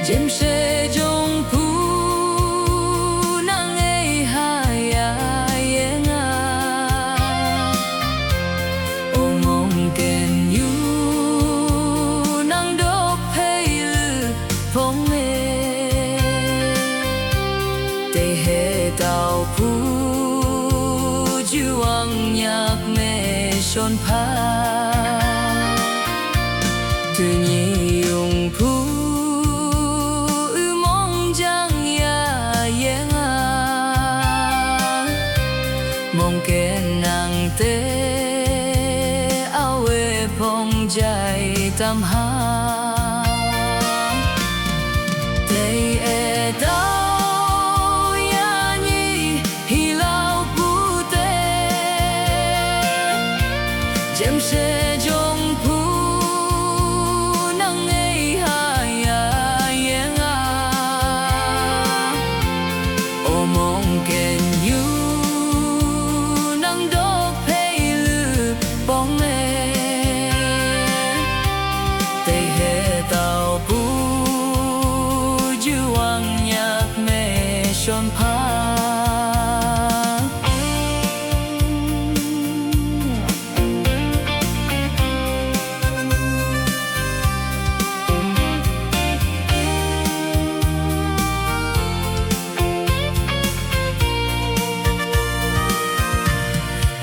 Jem se jong pu nang ei haya yenga Omong ken yu nang dok pei lu phong e Te he tao pu juang nhạc me son pa Từ nhi yung pu mong ken nang te awe phong jai tam ha te e dao ya nhi hi lao pu te jem se jong pu nang ei ha ya yenga o mong ken yu son pa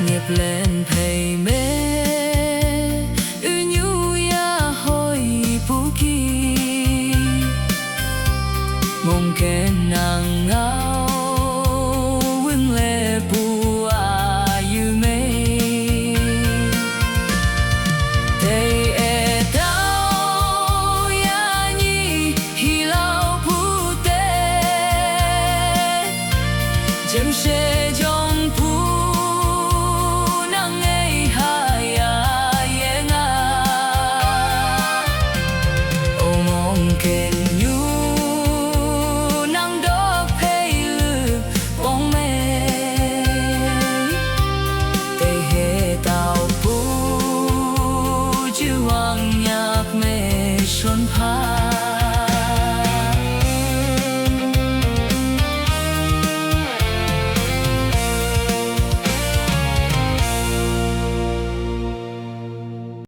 nghiệp lên thầy mê ư nhu ya hoi pu ki mong ken nang ngao